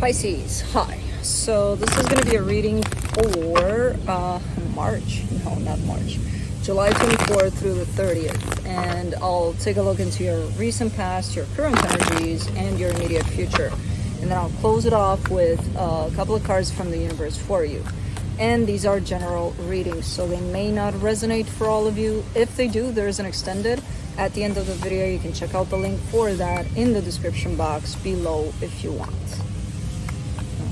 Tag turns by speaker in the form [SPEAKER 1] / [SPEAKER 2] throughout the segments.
[SPEAKER 1] Pisces, hi. So this is going to be a reading for March. No, not March. July 24th through the 30th. And I'll take a look into your recent past, your current energies, and your immediate future. And then I'll close it off with a couple of cards from the universe for you. And these are general readings, so they may not resonate for all of you. If they do, there's an extended. At the end of the video, you can check out the link for that in the description box below if you want.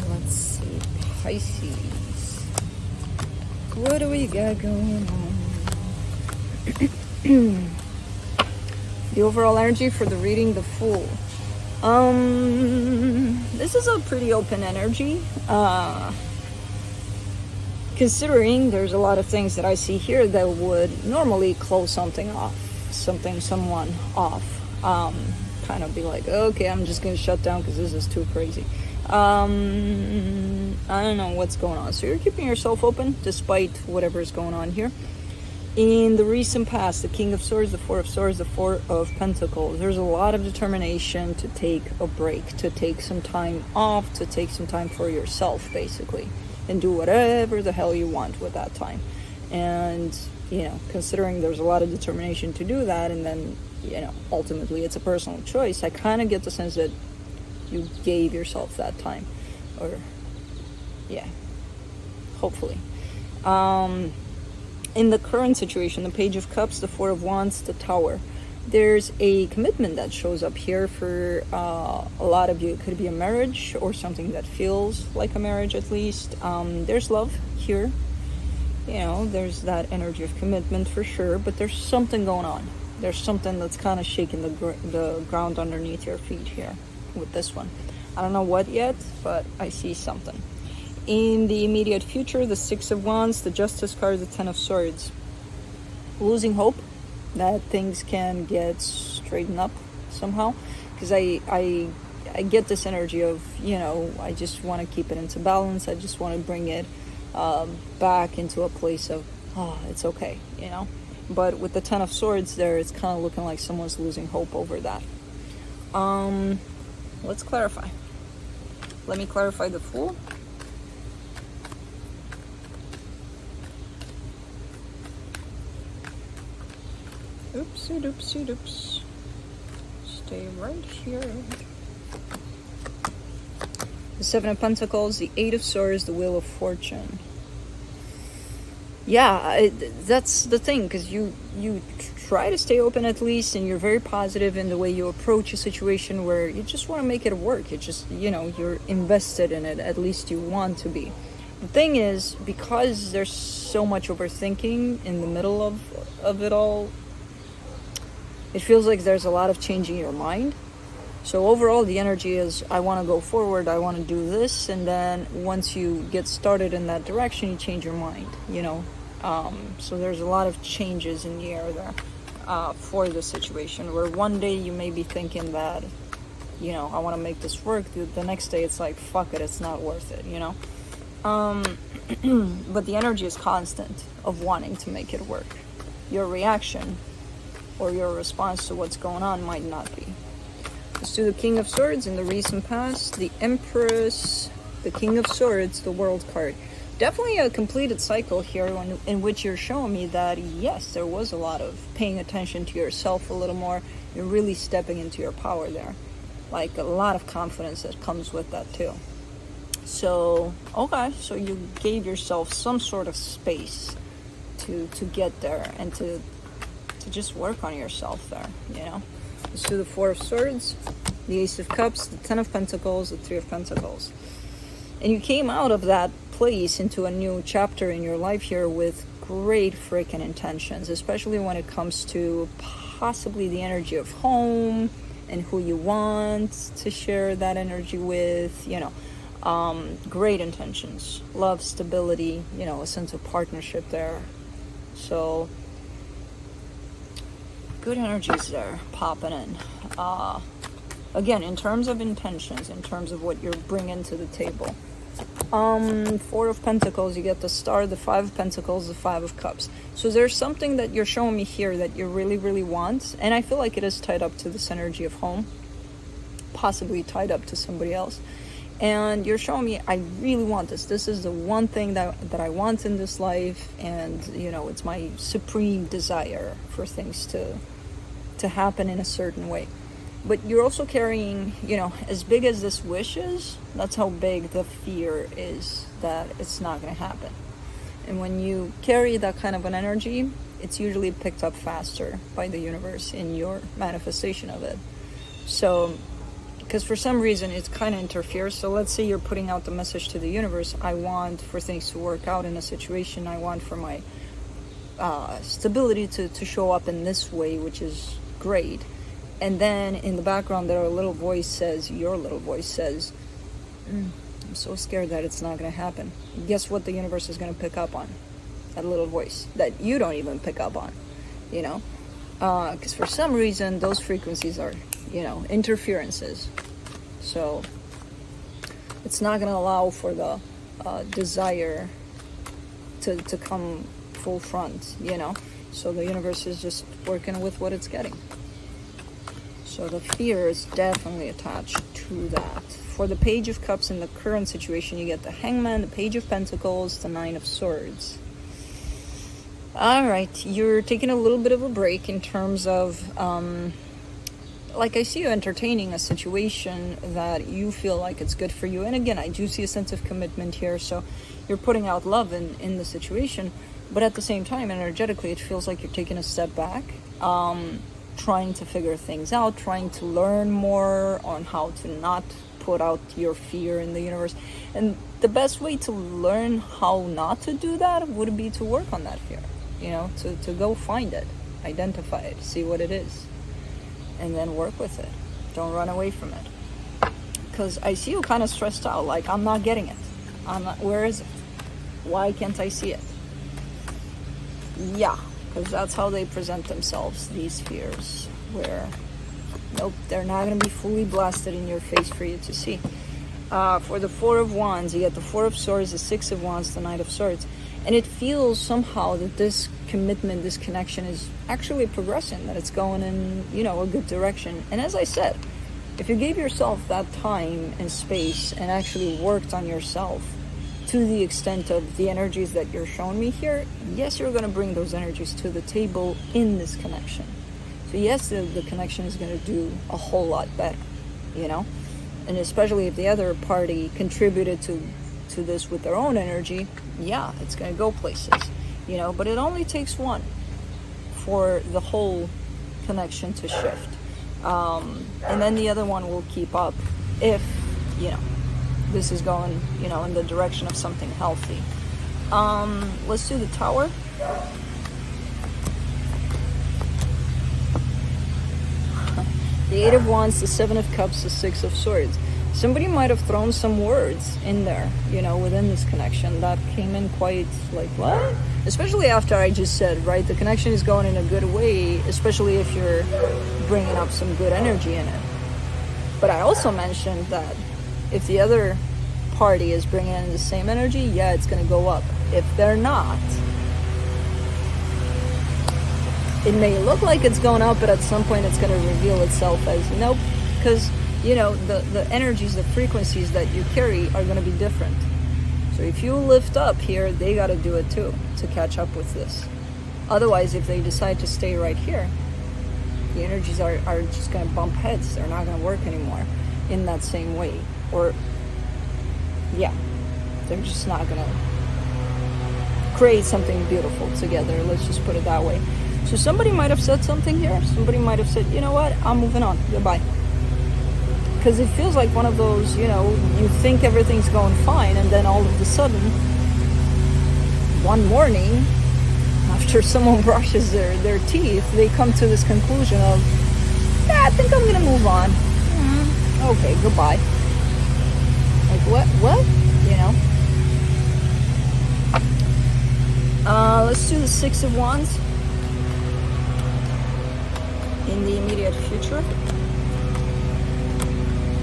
[SPEAKER 1] Let's see, Pisces. What do we got going on? The overall energy for the reading, the Fool. This is a pretty open energy. Considering there's a lot of things that I see here that would normally close someone off. Kind of be like, okay, I'm just gonna shut down because this is too crazy. I don't know what's going on. So you're keeping yourself open despite whatever is going on here. In the recent past, the King of Swords, the Four of Swords, the Four of Pentacles, there's a lot of determination to take a break, to take some time off, to take some time for yourself, basically, and do whatever the hell you want with that time. And, you know, considering there's a lot of determination to do that, and then, you know, ultimately it's a personal choice, I kind of get the sense that you gave yourself that time. Or, yeah, hopefully. In the current situation, the Page of Cups, the Four of Wands, the Tower, there's a commitment that shows up here for a lot of you. It could be a marriage or something that feels like a marriage, at least. There's love here. You know, there's that energy of commitment for sure, but there's something going on. There's something that's kind of shaking the ground underneath your feet here with this one. I don't know what yet, but I see something. In the immediate future, the Six of Wands, the Justice card, the Ten of Swords. Losing hope that things can get straightened up somehow, because I get this energy of, you know, I just want to keep it into balance. I just want to bring it back into a place of, oh, it's okay, you know. But with the Ten of Swords there, it's kind of looking like someone's losing hope over that. Let's clarify. Let me clarify the Fool. Oopsie doopsie doops. Stay right here. The Seven of Pentacles, the Eight of Swords, the Wheel of Fortune. Yeah, that's the thing, because you try to stay open at least, and you're very positive in the way you approach a situation where you just want to make it work. You just, you know, you're invested in it, at least you want to be. The thing is, because there's so much overthinking in the middle of it all, it feels like there's a lot of changing your mind. So overall, the energy is, I want to go forward, I want to do this, and then once you get started in that direction, you change your mind, you know. So there's a lot of changes in the air there for the situation, where one day you may be thinking that, you know, I want to make this work. The next day it's like, fuck it, it's not worth it, you know. But the energy is constant of wanting to make it work. Your reaction or your response to what's going on might not be. Let's do the King of Swords in the recent past, the Empress, the King of Swords, the World card. Definitely a completed cycle here in which you're showing me that, yes, there was a lot of paying attention to yourself a little more. You're really stepping into your power there. Like a lot of confidence that comes with that too. So, okay, so you gave yourself some sort of space to get there and to just work on yourself there, you know. Let's do the Four of Swords, the Ace of Cups, the Ten of Pentacles, the Three of Pentacles. And you came out of that place into a new chapter in your life here with great freaking intentions, especially when it comes to possibly the energy of home and who you want to share that energy with, you know. Great intentions, love, stability, you know, a sense of partnership there. So good energies there popping in. Again, in terms of intentions, in terms of what you're bringing to the table. Four of Pentacles, you get the Star, the Five of Pentacles, the Five of Cups. So there's something that you're showing me here that you really, really want. And I feel like it is tied up to this energy of home. Possibly tied up to somebody else. and you're showing me I really want this. This is the one thing that I want in this life, and it's my supreme desire for things to happen in a certain way. But you're also carrying, as big as this wish is, that's how big the fear is that it's not going to happen. And when you carry that kind of an energy, it's usually picked up faster by the universe in your manifestation of it. So, because for some reason it kind of interferes. So let's say you're putting out the message to the universe, I want for things to work out in a situation, I want for my stability to show up in this way, which is great. And then in the background there, your little voice says, I'm so scared that it's not going to happen. Guess what the universe is going to pick up on? That little voice that you don't even pick up on, because for some reason those frequencies are, interferences. So it's not going to allow for the desire to come full front, So the universe is just working with what it's getting. So the fear is definitely attached to that. For the Page of Cups in the current situation, you get the Hangman, the Page of Pentacles, the Nine of Swords. All right, you're taking a little bit of a break in terms of, I see you entertaining a situation that you feel like it's good for you. And again, I do see a sense of commitment here. So you're putting out love in the situation. But at the same time, energetically, it feels like you're taking a step back. Trying to figure things out, trying to learn more on how to not put out your fear in the universe. And the best way to learn how not to do that would be to work on that fear, to go find it, identify it, see what it is, and then work with it. Don't run away from it. Because I see you kind of stressed out, like, I'm not getting it. Where is it? Why can't I see it? Yeah. Because that's how they present themselves, these fears, where, nope, they're not going to be fully blasted in your face for you to see. For the Four of Wands, you get the Four of Swords, the Six of Wands, the Knight of Swords. And it feels somehow that this commitment, this connection is actually progressing, that it's going in, a good direction. And as I said, if you gave yourself that time and space and actually worked on yourself, to the extent of the energies that you're showing me here, yes, you're going to bring those energies to the table in this connection. So yes, the connection is going to do a whole lot better, and especially if the other party contributed to this with their own energy, yeah, it's going to go places, but it only takes one for the whole connection to shift, and then the other one will keep up if this is going, in the direction of something healthy. Let's do the Tower. The Eight of Wands, the Seven of Cups, the Six of Swords. Somebody might have thrown some words in there, within this connection that came in quite like, what? Especially after I just said, right, the connection is going in a good way, especially if you're bringing up some good energy in it. But I also mentioned that if the other party is bringing in the same energy, yeah, it's going to go up. If they're not, it may look like it's going up, but at some point it's going to reveal itself as nope, because the energies, the frequencies that you carry are going to be different. So if you lift up here, they got to do it too to catch up with this. Otherwise, if they decide to stay right here, the energies are just going to bump heads. They're not going to work anymore in that same way. Or, yeah, they're just not going to create something beautiful together. Let's just put it that way. So somebody might have said something here. Somebody might have said, you know what, I'm moving on. Goodbye. Because it feels like one of those, you think everything's going fine, and then all of a sudden, one morning, after someone brushes their teeth, they come to this conclusion of, yeah, I think I'm going to move on. Okay, goodbye. Like, what? Let's do the Six of Wands in the immediate future.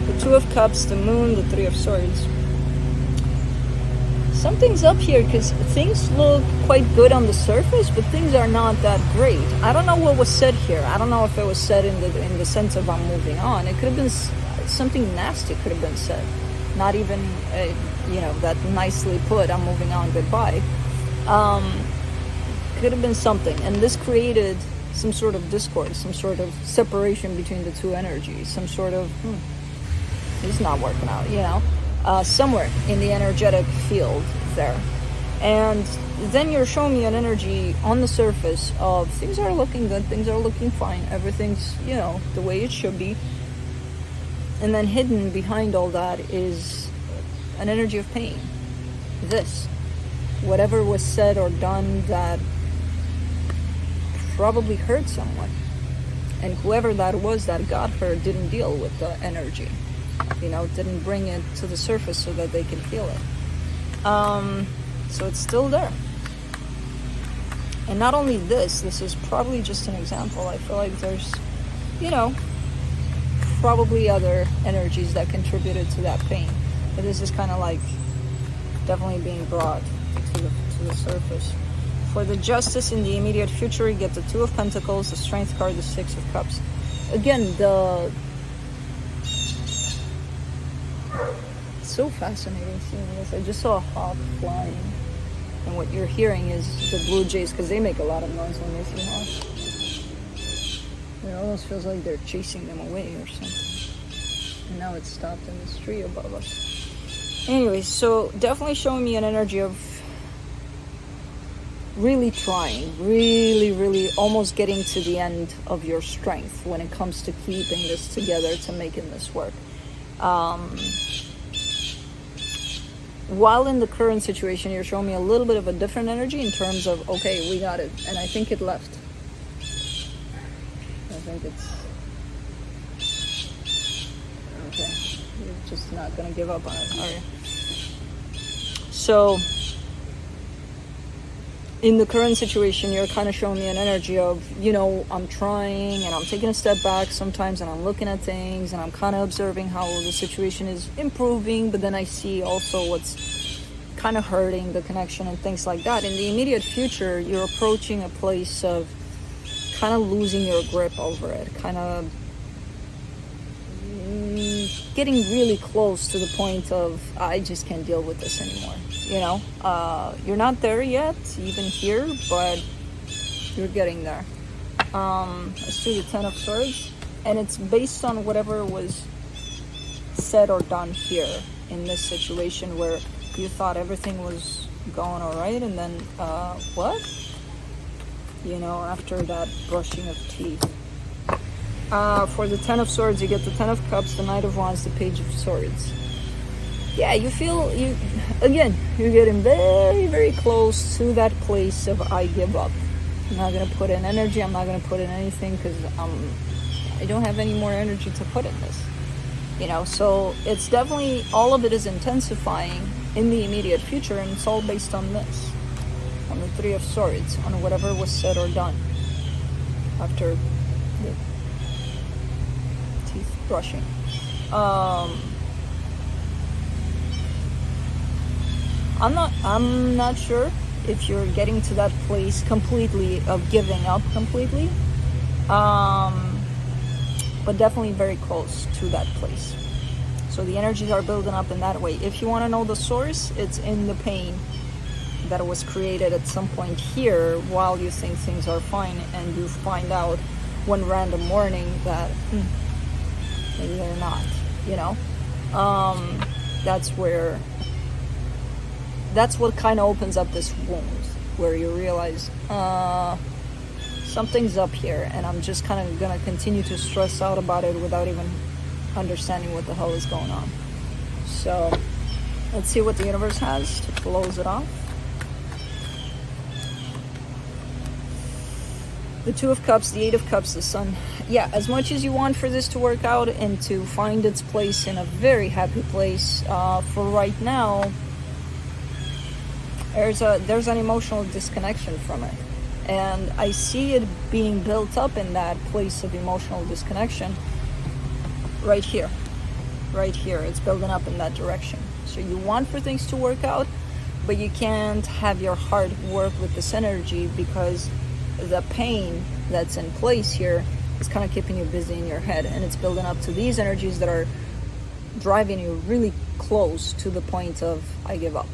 [SPEAKER 1] The Two of Cups, the Moon, the Three of Swords. Something's up here because things look quite good on the surface, but things are not that great. I don't know what was said here. I don't know if it was said in the sense of I'm moving on. It could have been something nasty could have been said. not even that nicely put, I'm moving on, goodbye. Could have been something, and this created some sort of discord, some sort of separation between the two energies, some sort of it's not working out, somewhere in the energetic field there. And then you're showing me an energy on the surface of things are looking good, things are looking fine, everything's the way it should be. And then hidden behind all that is an energy of pain. This, whatever was said or done that probably hurt someone, and whoever that was that got hurt didn't deal with the energy, didn't bring it to the surface so that they can feel it. So it's still there. And not only this is probably just an example. I feel like there's probably other energies that contributed to that pain, but this is kind of like definitely being brought to the surface. For the justice in the immediate future, you get the Two of Pentacles, the Strength card, the Six of Cups. Again, it's so fascinating seeing this. I just saw a hawk flying, and what you're hearing is the blue jays, because they make a lot of noise when they see hawks. It almost feels like they're chasing them away or something. And now it's stopped in this tree above us. Anyway, so definitely showing me an energy of really trying, really almost getting to the end of your strength when it comes to keeping this together, to making this work. While in the current situation, you're showing me a little bit of a different energy in terms of, okay, we got it. And I think it left. I think it's... Okay. You're just not going to give up on it, are you? So... in the current situation, you're kind of showing me an energy of, I'm trying and I'm taking a step back sometimes, and I'm looking at things and I'm kind of observing how the situation is improving, but then I see also what's kind of hurting the connection and things like that. In the immediate future, you're approaching a place of kind of losing your grip over it, kind of getting really close to the point of, I just can't deal with this anymore. You're not there yet, even here, but you're getting there. Let's do the Ten of Swords, and it's based on whatever was said or done here in this situation where you thought everything was going all right, and then what? After that brushing of teeth. For the Ten of Swords, you get the Ten of Cups, the Knight of Wands, the Page of Swords. Yeah, you're getting very, very close to that place of I give up. I'm not going to put in energy. I'm not going to put in anything because I don't have any more energy to put in this. So it's definitely, all of it is intensifying in the immediate future, and it's all based on this, on the Three of Swords, on whatever was said or done after the teeth brushing. I'm not sure if you're getting to that place completely of giving up completely, but definitely very close to that place. So the energies are building up in that way. If you want to know the source, it's in the pain that was created at some point here while you think things are fine, and you find out one random morning that maybe they're not, that's what kind of opens up this wound, where you realize something's up here, and I'm just kind of gonna continue to stress out about it without even understanding what the hell is going on. So let's see what the universe has to close it off. The Two of Cups, the Eight of Cups, the Sun. Yeah, as much as you want for this to work out and to find its place in a very happy place, for right now, there's an emotional disconnection from it. And I see it being built up in that place of emotional disconnection right here. Right here. It's building up in that direction. So you want for things to work out, but you can't have your heart work with this energy because the pain that's in place here is kind of keeping you busy in your head, and it's building up to these energies that are driving you really close to the point of I give up,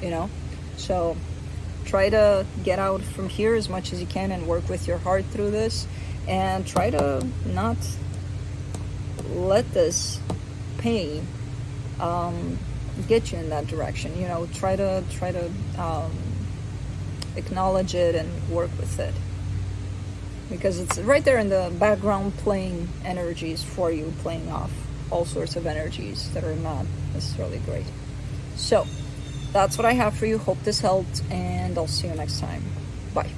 [SPEAKER 1] you know? So try to get out from here as much as you can and work with your heart through this, and try to not let this pain get you in that direction. You know, try to acknowledge it and work with it, because it's right there in the background playing energies for you, playing off all sorts of energies that are not necessarily great. So that's what I have for you. Hope this helped, and I'll see you next time. Bye.